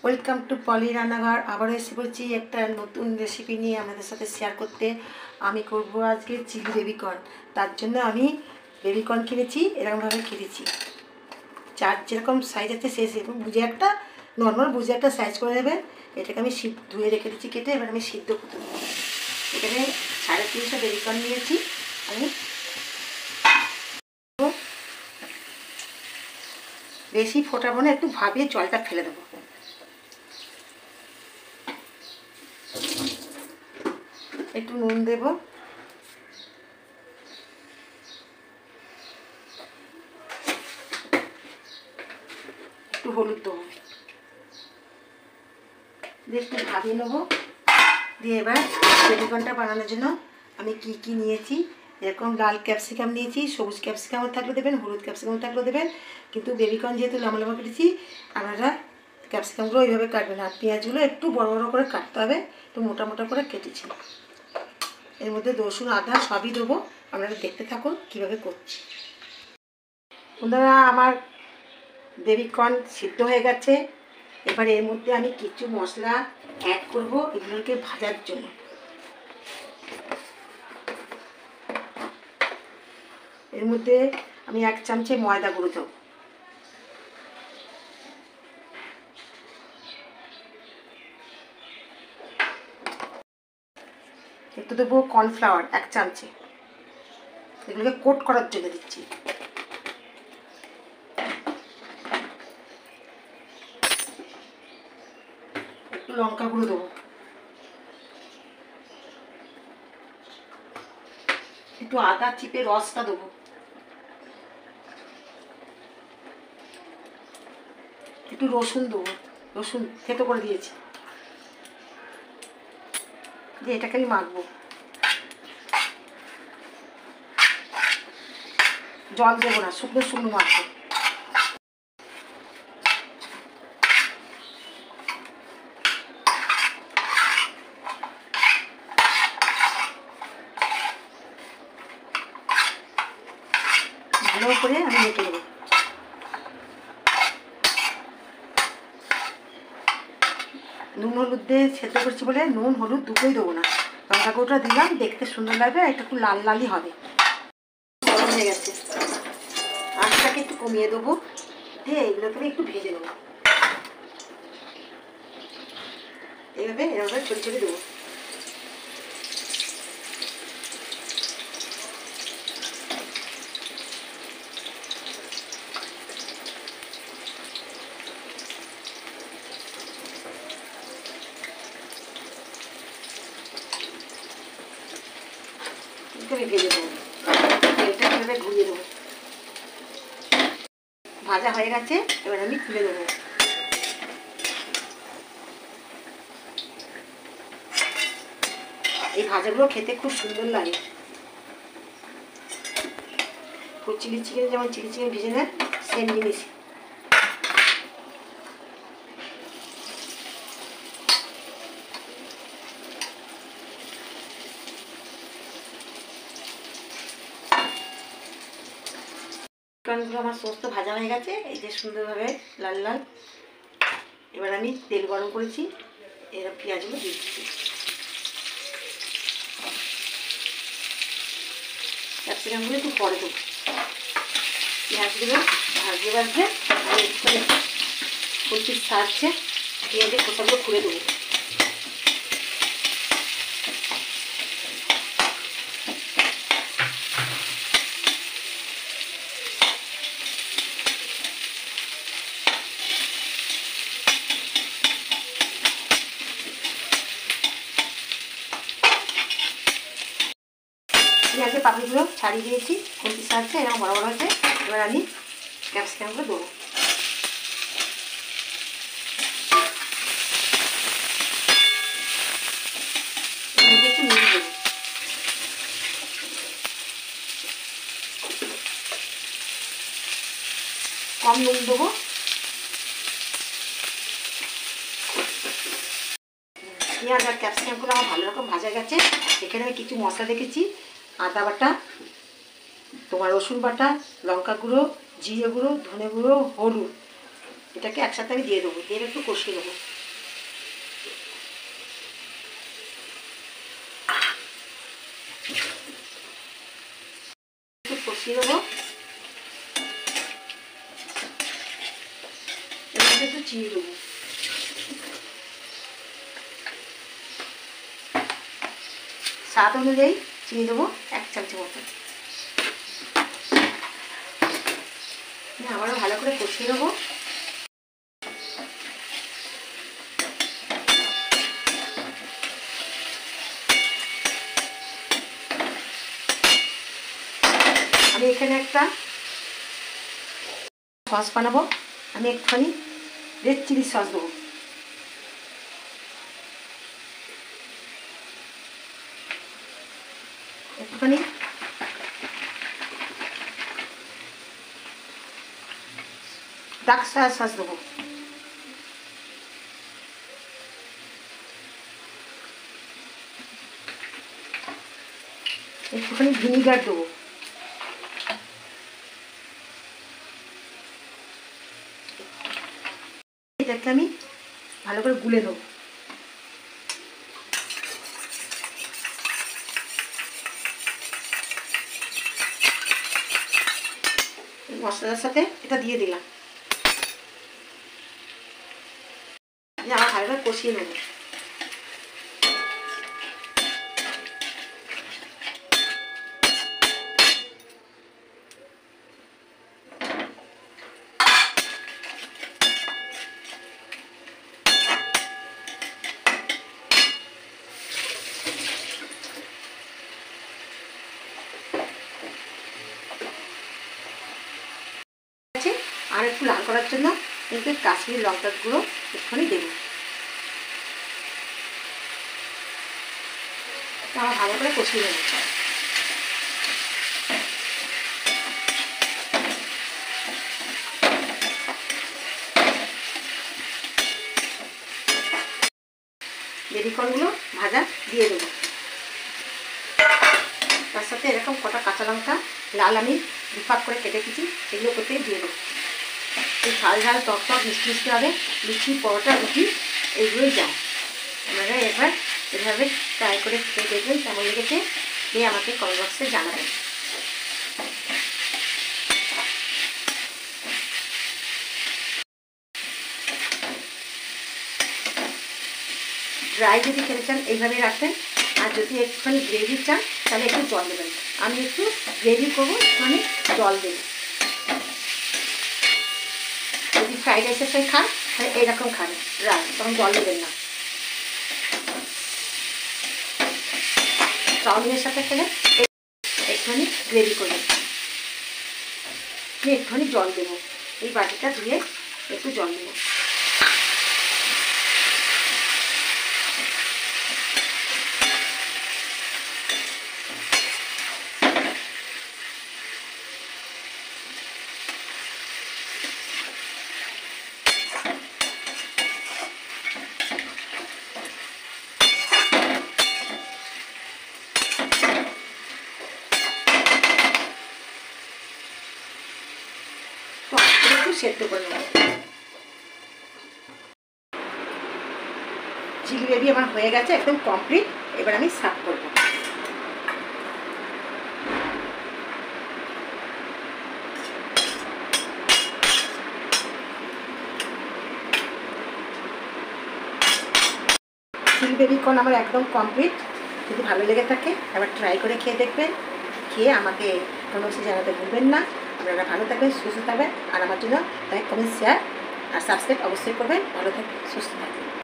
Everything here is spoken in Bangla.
ওয়েলকাম টু পলি রান্নাঘর। আবারও এসে পড়ছি একটা নতুন রেসিপি নিয়ে আমাদের সাথে শেয়ার করতে। আমি করব আজকে চিলি বেবিকর্ন। তার জন্য আমি বেবিকর্ন কিনেছি, এরকমভাবে কেটেছি। চার যেরকম সাইজ আছে সেই সেরকম বুঝে একটা নর্মাল বুঝে একটা সাইজ করে নেবেন। এটাকে আমি ধুয়ে রেখে দিচ্ছি কেটে। এবার আমি সিদ্ধ করতে দেবো। এখানে 350 বেবিকর্ন নিয়েছি। আমি বেশি ফোটাবো না, একটু ভাবিয়ে জলটা ফেলে দেবো। একটু নুন দেব, একটু হলুদ দেবো, দিয়ে একটু ভাবিয়ে নেবো। দিয়ে এবার বেবিকর্নটা বানানোর জন্য আমি কি নিয়েছি, এরকম লাল ক্যাপসিকাম নিয়েছি, সবুজ ক্যাপসিকামও থাকলে দেবেন, হলুদ ক্যাপসিকামও থাকলে দেবেন। কিন্তু বেবিকর্ন যেহেতু লম্বা লম্বা কেটেছি, আপনারা ক্যাপসিকামগুলো ওইভাবে কাটবেন। আর পেঁয়াজগুলো একটু বড় বড় করে কাটতে হবে, একটু মোটা মোটা করে কেটেছি। এর মধ্যে রসুন আদা সবই দেবো, আপনারা দেখতে থাকুন কীভাবে করছি। বন্ধুরা, আমার বেবিকর্ন সিদ্ধ হয়ে গেছে। এবার এর মধ্যে আমি কিছু মশলা অ্যাড করব এগুলোকে ভাজার জন্য। এর মধ্যে আমি 1 চামচে ময়দা গুঁড়ো দেবো, একটু দেবো কর্নফ্লাওয়ার 1 চামচে, এগুলোকে কোট করার জন্য দিচ্ছি। একটু লঙ্কা গুঁড়ো দেবো, একটু আদা চিপে রসটা দেবো, একটু রসুন দেবো, রসুন থেতো করে দিয়েছি। দিয়ে এটাকে আমি মাখবো, জল দেবো না, শুকনো শুকনো মাখবো। ভালো করে আমি মেখে দেবো। নুন হলুদ দিয়ে সেদ্ধ করছি বলে নুন হলুদ দুটোই দেবো না, লঙ্কা গুঁড়োটা দিলাম, দেখতে সুন্দর লাগবে, এটা একটু লাল লালই হবে। গরম হয়ে গেছে, আঁচটাকে একটু কমিয়ে দেবো, দিয়ে এগুলোকে একটু ভেজে নেবো। এইভাবে এরকম ছোটো ছোটো দেবো। আমি ভেজে দেবো, তেলটা এভাবে ঘুরিয়ে দেবো। ভাজা হয়ে গেছে, এবার আমি তুলে দেবো। এই ভাজাগুলো খেতে খুব সুন্দর লাগে। চিলি চিকেন যেমন চিলি চিকেন ভেজে নেয়, সেম জিনিস। চিকেনগুলো আমার সমস্ত ভাজা হয়ে গেছে, এই যে সুন্দরভাবে লাল লাল। এবার আমি তেল গরম করেছি, এর পেঁয়াজগুলো দিয়ে দিচ্ছি। ক্যাপসিকামগুলো একটু পরে দেবো। পেঁয়াজগুলো ভাজতে ভাজতে আমি একটু খুঁটির সাহায্যে পেঁয়াজের খোসাগুলো খুলে দেবো। পেঁয়াজের পাপড়িগুলো ছাড়িয়ে দিয়েছি খুঁটির সাহায্যে, এরকম বড় বড় হয়েছে। এবার আমি ক্যাপসিকামগুলো দেবো। একটু নুন দেবো, কম নুন দেবো। পেঁয়াজ আর ক্যাপসিকামগুলো আমার ভালো রকম ভাজা গেছে। এখানে আমি কিছু মশলা রেখেছি, আদা বাটা, তোমার রসুন বাটা, লঙ্কা গুঁড়ো, জিরে গুঁড়ো, ধনে গুঁড়ো, হলুদ, এটাকে একসাথে আমি দিয়ে দেবো, দিয়ে একটু কষিয়ে দেবো। একটু কষিয়ে দেবো, এটাকে একটু চিড়ে দেবো। স্বাদ অনুযায়ী চিনি দেবো 1 চামচের মতো। আবারও ভালো করে কষিয়ে দেবো। আমি এখানে একটা সস বানাবো, আমি একটুখানি রেড চিলি সস দেবো। একটুখানি ডার্ক সয়া সস দেবো। একটুখানি ভিনিগার দেবো। এটাকে আমি ভালো করে গুলে নেবো। মশলার সাথে এটা দিয়ে দিলাম, আবার ভালো করে কষিয়ে নেব। আর একটু লাল করার জন্য কিন্তু কাশ্মীরি লঙ্কার গুঁড়ো একটুখানি দেবো। আমার ভালো করে কষিয়ে নেব। বেবিকর্নগুলো ভাজা দিয়ে দেবো। তার সাথে এরকম কটা কাঁচা লঙ্কা লাল আমি দুভাগ করে কেটে দিচ্ছি, সেগুলো করতেই দিয়ে দেবো। এই ঝাল ঝাল টক টক মিষ্টি মিষ্টি হবে, লুচি পরোটা রুটি এইগুলোই যায়। আপনারা একবার এভাবে ট্রাই করে খেয়ে দেখবেন কেমন লেগেছে, দিয়ে আমাকে কমেন্ট বক্সে জানাবেন। ড্রাই যদি খেতে চান এইভাবে রাখবেন, আর যদি একটুখানি গ্রেভি চান তাহলে একটু জল দেবেন। আমি একটু গ্রেভি করবো, একটুখানি জল দেব। যদি ফ্রাইড রাইসের সাথে খান তাহলে এইরকম খান ড্রাই, তখন জল দেবেন না। চাউমিনের সাথে খেলে একটুখানি গ্রেভি করবেন। আমি একটুখানি জল দেবো, এই বাটিটা ধুয়ে একটু জল দেবো। সেদ্ধ করে নেব। চিলি গ্রেভি আমার হয়ে গেছে, একদম কমপ্লিট। এবার আমি সার্ভ করব। চিলি গ্রেভি কর্ন আমার একদম কমপ্লিট। যদি ভালো লেগে থাকে আবার ট্রাই করে খেয়ে দেখবেন, খেয়ে আমাকে কমেন্টসে জানাতে ভুলবেন না। আপনারা ভালো থাকবেন, সুস্থ থাকবেন, আর আমার জন্য লাইক কমেন্ট শেয়ার আর সাবস্ক্রাইব অবশ্যই করবেন। ভালো থাকবেন, সুস্থ থাকবেন।